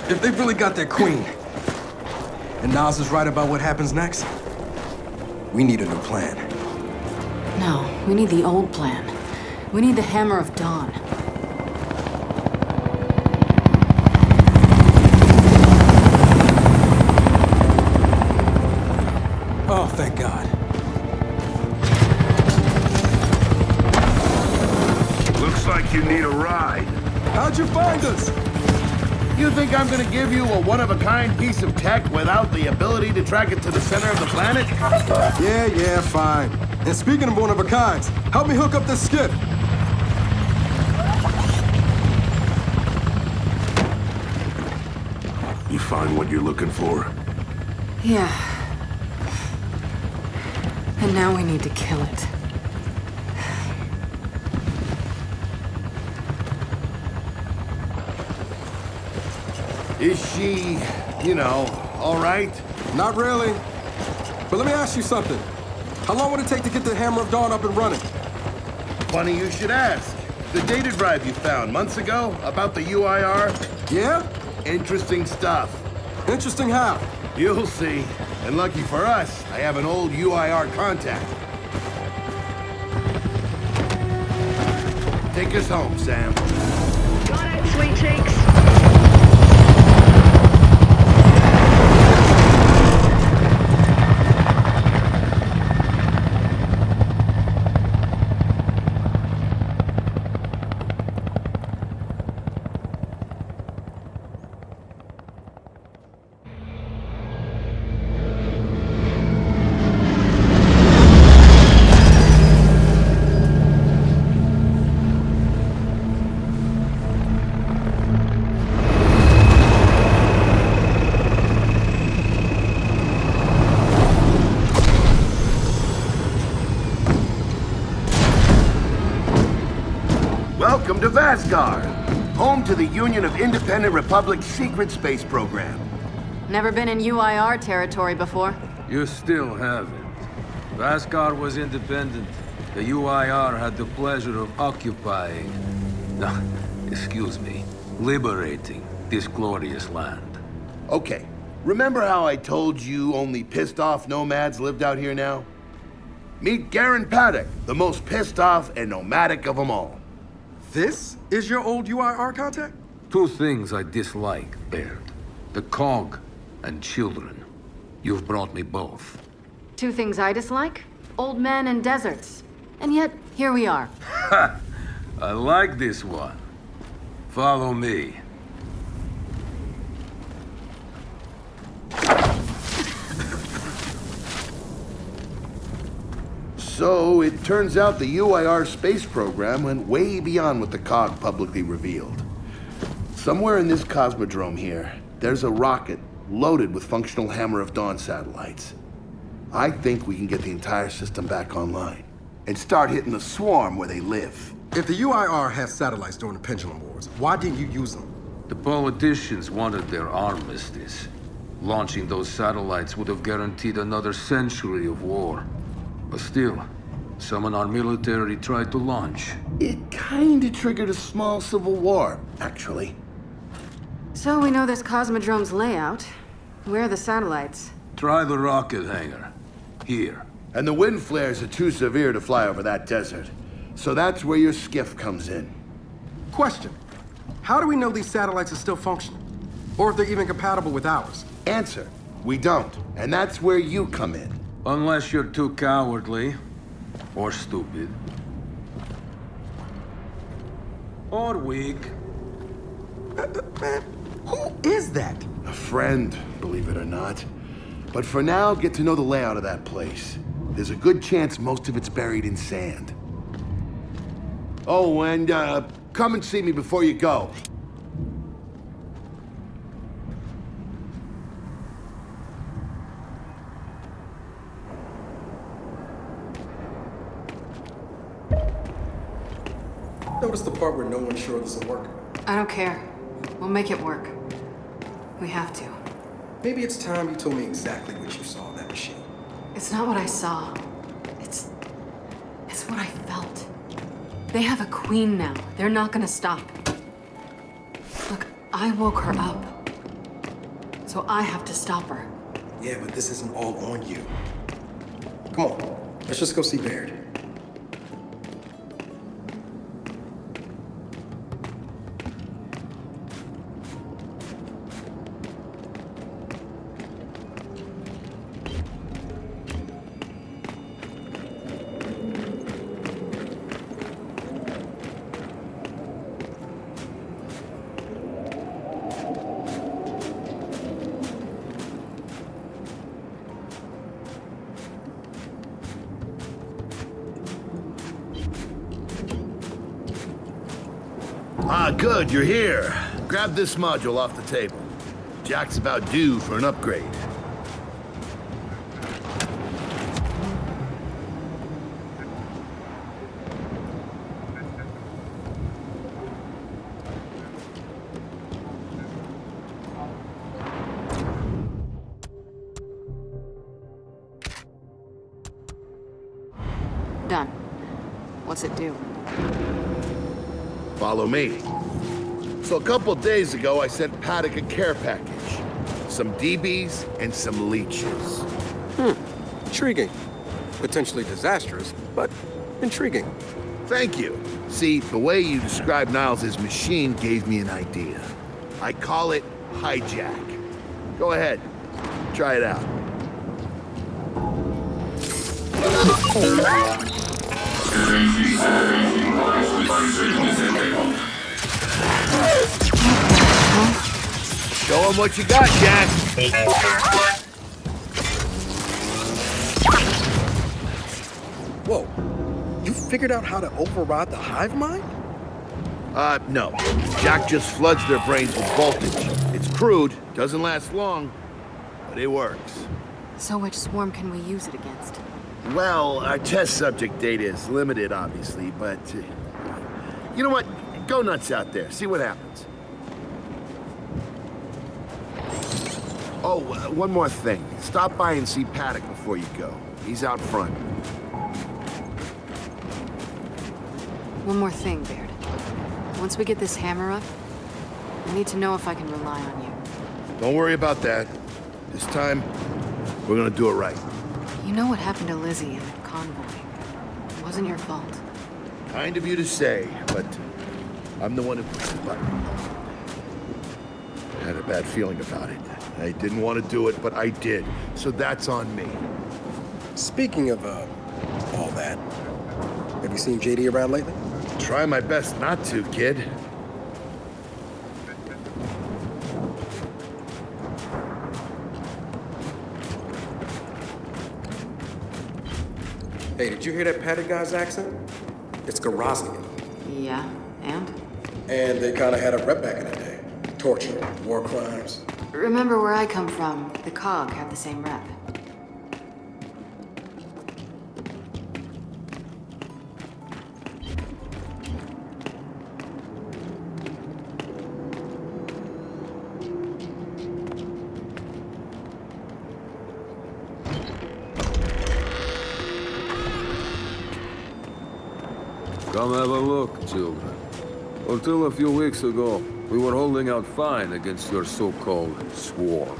If they've really got their queen, and Nas is right about what happens next, we need a new plan. No, we need the old plan. We need the Hammer of Dawn. Oh, thank God. Looks like you need a ride. How'd you find us? You think I'm gonna give you a one-of-a-kind piece of tech without the ability to track it to the center of the planet? Yeah, fine. And speaking of one-of-a-kinds, help me hook up this skiff. You find what you're looking for? Yeah. And now we need to kill it. Is she, all right? Not really. But let me ask you something. How long would it take to get the Hammer of Dawn up and running? Funny you should ask. The data drive you found months ago about the UIR? Yeah? Interesting stuff. Interesting how? You'll see. And lucky for us, I have an old UIR contact. Take us home, Sam. Got it, sweet cheeks. Welcome to Vasgar, home to the Union of Independent Republic's secret space program. Never been in UIR territory before? You still haven't. Vasgar was independent. The UIR had the pleasure of occupying... No, excuse me. Liberating this glorious land. Okay, remember how I told you only pissed-off nomads lived out here now? Meet Garen Paddock, the most pissed-off and nomadic of them all. This is your old UIR contact? Two things I dislike, Baird. The Cog and children. You've brought me both. Two things I dislike? Old men and deserts. And yet, here we are. Ha! I like this one. Follow me. So, it turns out the UIR space program went way beyond what the COG publicly revealed. Somewhere in this cosmodrome here, there's a rocket loaded with functional Hammer of Dawn satellites. I think we can get the entire system back online and start hitting the swarm where they live. If the UIR had satellites during the Pendulum Wars, why didn't you use them? The politicians wanted their armistice. Launching those satellites would have guaranteed another century of war. But still, some in our military tried to launch. It kinda triggered a small civil war, actually. So we know this Cosmodrome's layout. Where are the satellites? Try the rocket hangar. Here. And the wind flares are too severe to fly over that desert. So that's where your skiff comes in. Question. How do we know these satellites are still functional? Or if they're even compatible with ours? Answer, we don't. And that's where you come in. Unless you're too cowardly. Or stupid. Or weak. Man, who is that? A friend, believe it or not. But for now, get to know the layout of that place. There's a good chance most of it's buried in sand. Oh, and come and see me before you go. Notice the part where no one's sure this will work. I don't care. We'll make it work. We have to. Maybe it's time you told me exactly what you saw in that machine. It's not what I saw. It's what I felt. They have a queen now. They're not gonna stop. Look, I woke her up. So I have to stop her. Yeah, but this isn't all on you. Come on, let's just go see Baird. Ah, good, you're here. Grab this module off the table. Jack's about due for an upgrade. Done. What's it do? Follow me. So a couple days ago, I sent Paddock a care package. Some DBs and some leeches. Intriguing. Potentially disastrous, but intriguing. Thank you. See, the way you described Niles' machine gave me an idea. I call it hijack. Go ahead. Try it out. Show him what you got, Jack. Whoa. You figured out how to override the hive mind? No. Jack just floods their brains with voltage. It's crude, doesn't last long, but it works. So which swarm can we use it against? Well, our test subject data is limited, obviously, but... you know what? Go nuts out there. See what happens. Oh, one more thing. Stop by and see Paddock before you go. He's out front. One more thing, Baird. Once we get this hammer up, I need to know if I can rely on you. Don't worry about that. This time, we're gonna do it right. You know what happened to Lizzie in that convoy. It wasn't your fault. Kind of you to say, but I'm the one who pushed the button. I had a bad feeling about it. I didn't want to do it, but I did. So that's on me. Speaking of, all that, have you seen JD around lately? Try my best not to, kid. Hey, did you hear that Paddock guy's accent? It's Garosnian. Yeah, and? And they kind of had a rep back in the day. Torture, war crimes. Remember where I come from, the COG had the same rep. Come have a look, children. Until a few weeks ago, we were holding out fine against your so-called swarm.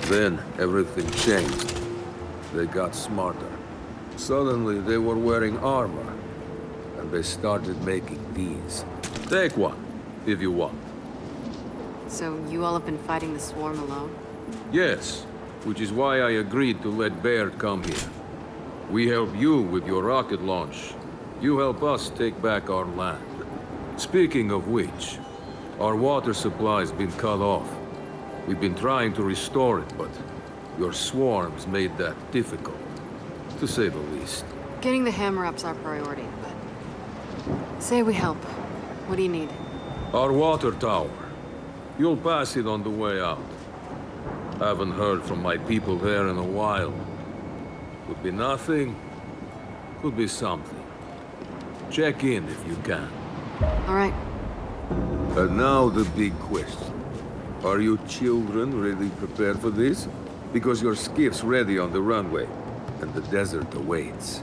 Then everything changed. They got smarter. Suddenly they were wearing armor, and they started making these. Take one, if you want. So you all have been fighting the swarm alone? Yes, which is why I agreed to let Baird come here. We help you with your rocket launch. You help us take back our land. Speaking of which, our water supply's been cut off. We've been trying to restore it, but your swarms made that difficult, to say the least. Getting the hammer up's our priority, but... Say we help. What do you need? Our water tower. You'll pass it on the way out. Haven't heard from my people there in a while. Could be nothing, could be something. Check in if you can. All right. And now the big question. Are you children really prepared for this? Because your skiff's ready on the runway, and the desert awaits.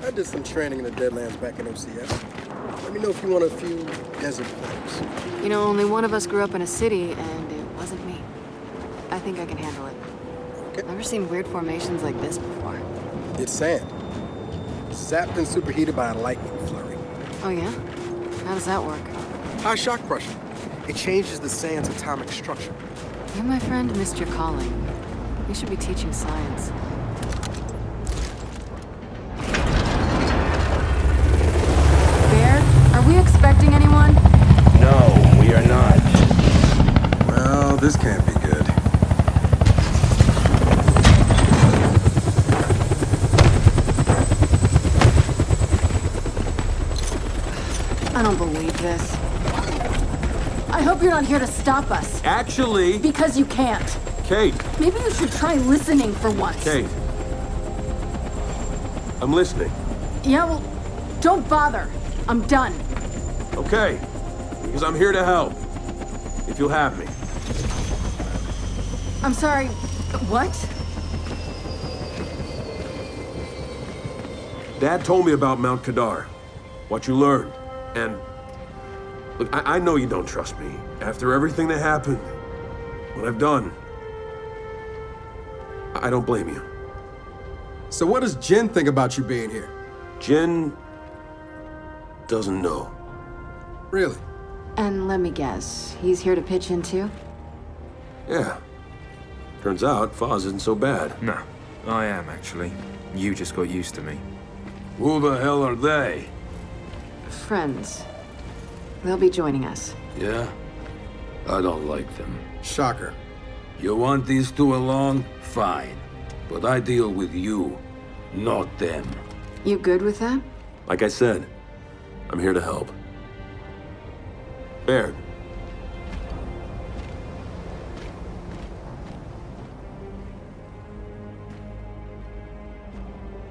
I did some training in the Deadlands back in OCS. Let me know if you want a few desert plays. You know, only one of us grew up in a city, and it wasn't me. I think I can handle it. Okay. Never seen weird formations like this before. It's sand. Zapped and superheated by a lightning flurry. Oh, yeah? How does that work? High shock pressure. It changes the sand's atomic structure. You, my friend, missed your calling. You should be teaching science. Baird, are we expecting anyone? No, we are not. Well, this can't be good. I don't believe this. I hope you're not here to stop us. Actually, Because you can't. Kate, Maybe you should try listening for once. Kate. I'm listening. Yeah, well, don't bother. I'm done. Okay. Because I'm here to help. If you'll have me. I'm sorry. What? Dad told me about Mount Kadar, what you learned, and look, I know you don't trust me. After everything that happened, what I've done, I don't blame you. So what does Jin think about you being here? Jin doesn't know. Really? And let me guess, he's here to pitch in too? Yeah. Turns out Foz isn't so bad. No, I am actually. You just got used to me. Who the hell are they? Friends. They'll be joining us. Yeah? I don't like them. Shocker. You want these two along? Fine. But I deal with you, not them. You good with that? Like I said, I'm here to help. Baird.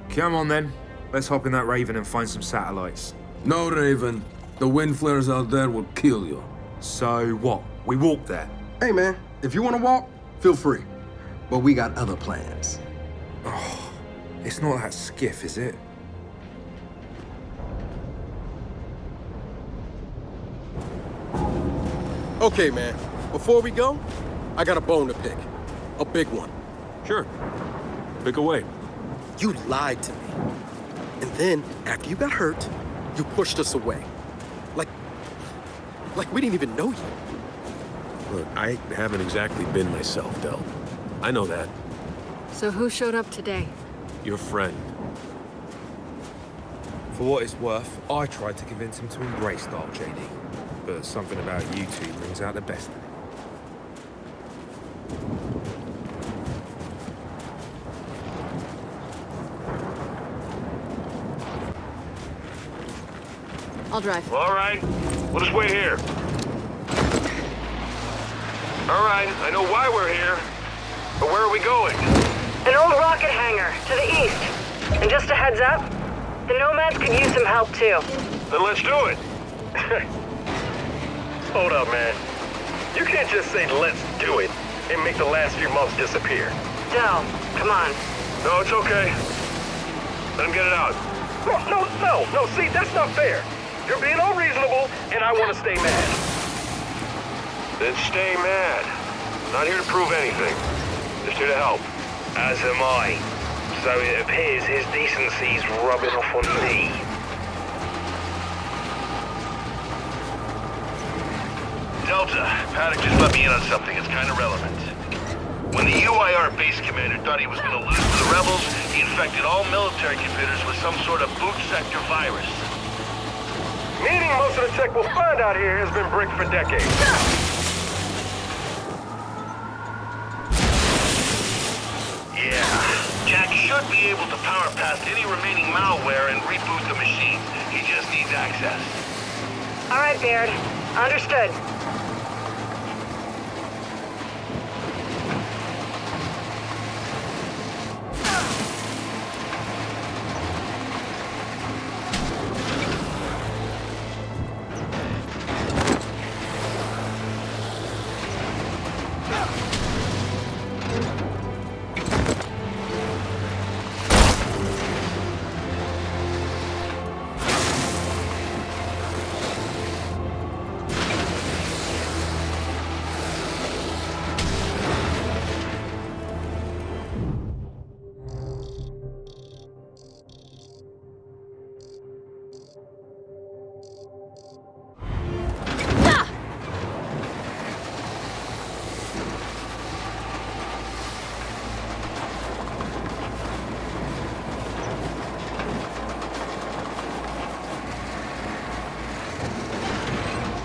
Come on then. Let's hop in that Raven and find some satellites. No, Raven. The wind flares out there will kill you. So what? We walk there. Hey, man, if you want to walk, feel free. But we got other plans. It's not that skiff, is it? Okay, man. Before we go, I got a bone to pick. A big one. Sure. Pick away. You lied to me. And then, after you got hurt, you pushed us away. Like we didn't even know you. Look, I haven't exactly been myself, Del. I know that. So who showed up today? Your friend. For what it's worth, I tried to convince him to embrace Dark JD. But something about you two brings out the best in him. I'll drive. All right. We'll just wait here. All right. I know why we're here. But where are we going? An old rocket hangar to the east. And just a heads up, the Nomads could use some help too. Then let's do it. Hold up, man. You can't just say let's do it and make the last few months disappear. Del, come on. No, it's okay. Let him get it out. No. See, that's not fair. You're being unreasonable, and I want to stay mad. Then stay mad. Not here to prove anything. Just here to help. As am I. So it appears his decency's rubbing off on me. Delta, Paddock just let me in on something. It's kind of relevant. When the UIR base commander thought he was going to lose to the rebels, he infected all military computers with some sort of boot sector virus. Meaning most of the tech we'll find out here has been bricked for decades. Yeah. Jack should be able to power past any remaining malware and reboot the machine. He just needs access. All right, Baird. Understood.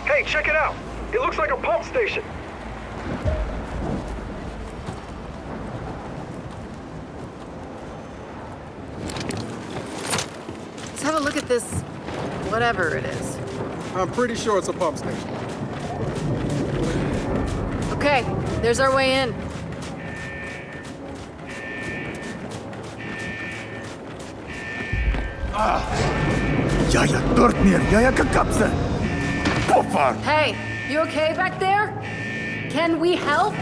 Hey, check it out. It looks like a pump station. Let's have a look at this, whatever it is. I'm pretty sure it's a pump station. Okay, there's our way in. Jaja Dortmir, jaja kakapse. Pofar. Hey, you okay back there? Can we help?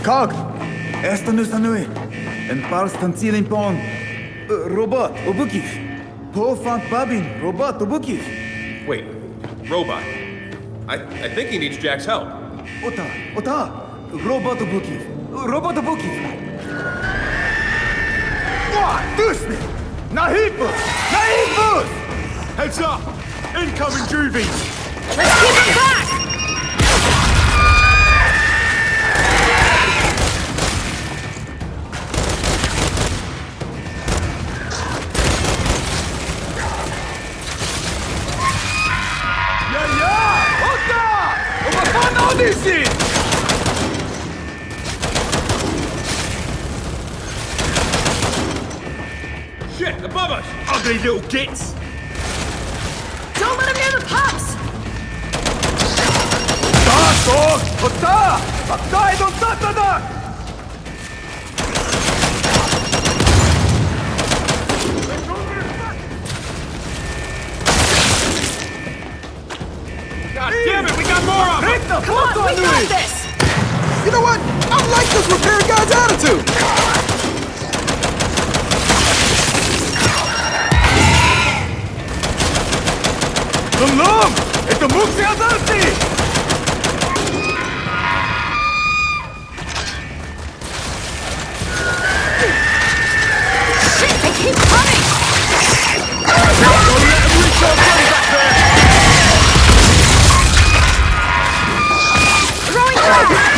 Kag. Esta sanui. En parstan cilin pon. Robot, obukif. Pofant babin, robot, obukif. Wait, robot. I think he needs Jack's help. Ota. Robot obukif. Robot obukif. Tusni. Nahipus! Nahipus! Heads up! Incoming juvies! Let's keep them back! Ota! Umafan audition! Shit, above us! Ugly little gits! Don't let him near the pups! Ota! Baktai don Satanak! God damn it, we got more of them! Come on, we got this! You know what? I like this repair guy's attitude! Lumlum! Это мукси азарти! Shit, they keep coming! Throwing back!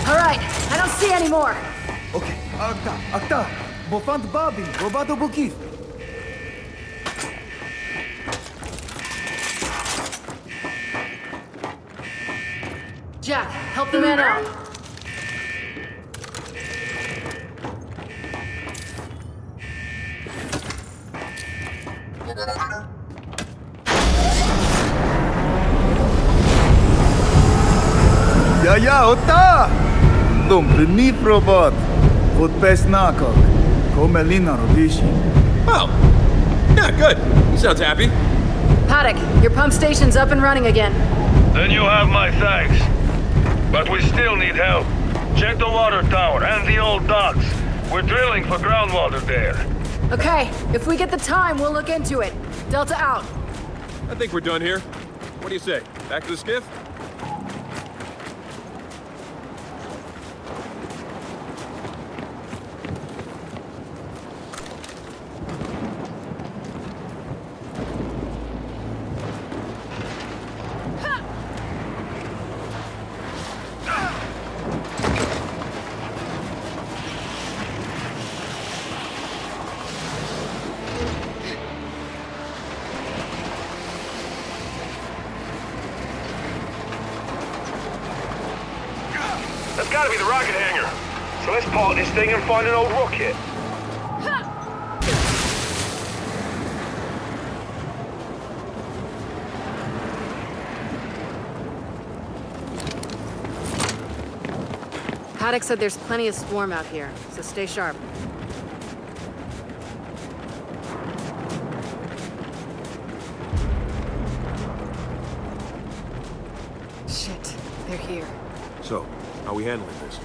All right, I don't see any more. Okay, Akta, Bofant Babi, Robato Bukif. Jack, help the man out. Ja, Ota! Dumplnif robot. Od pesnakog. Komelina Rodishi. Oh! Yeah, good. He sounds happy. Paddock, your pump station's up and running again. Then you have my thanks. But we still need help. Check the water tower and the old docks. We're drilling for groundwater there. Okay, if we get the time, we'll look into it. Delta out. I think we're done here. What do you say? Back to the skiff? That's gotta be the rocket hangar. So let's park this thing and find an old rocket. Paddock said there's plenty of swarm out here, so stay sharp. Shit, they're here. So, how are we handling this?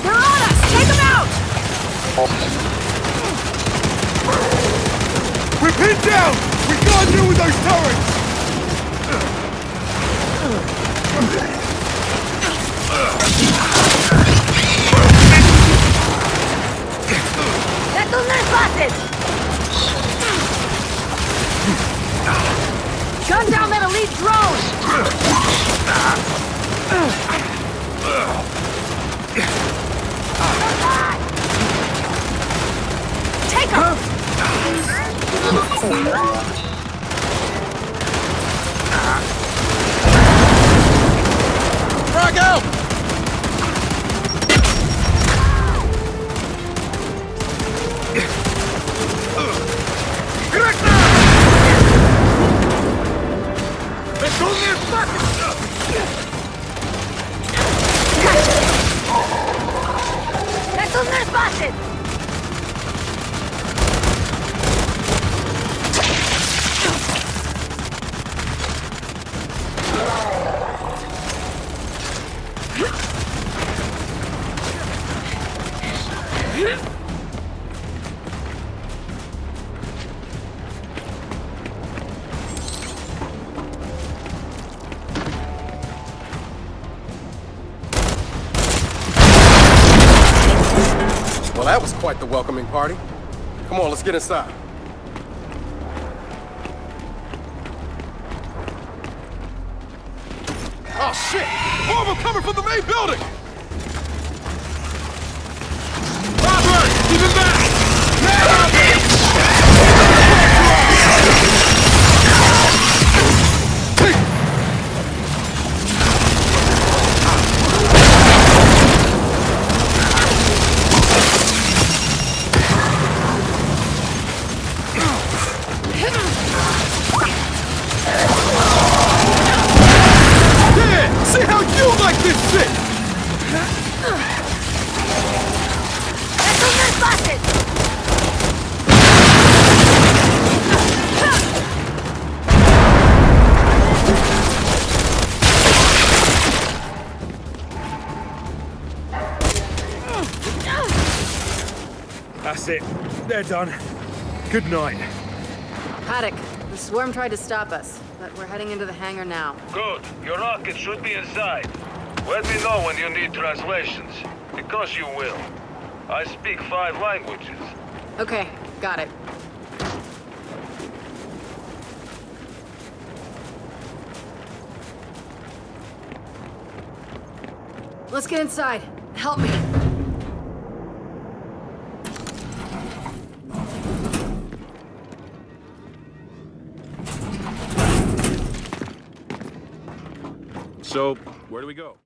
They're on us! Take them out! We're pinned down! We can't deal with those turrets! ¡Estos no es fácil! Gun down that elite drone! Take him! Frag out! ¡Estos no es fácil! Well, that was quite the welcoming party. Come on, let's get inside. Oh shit! More of them coming from the main building! Robert! Keep him back! See how you like this shit! ¡Estos no es fácil! That's it. They're done. Good night. Paddock, the swarm tried to stop us, but we're heading into the hangar now. Good. Your rocket should be inside. Let me know when you need translations, because you will. I speak 5 languages. Okay, got it. Let's get inside. Help me. So, where do we go?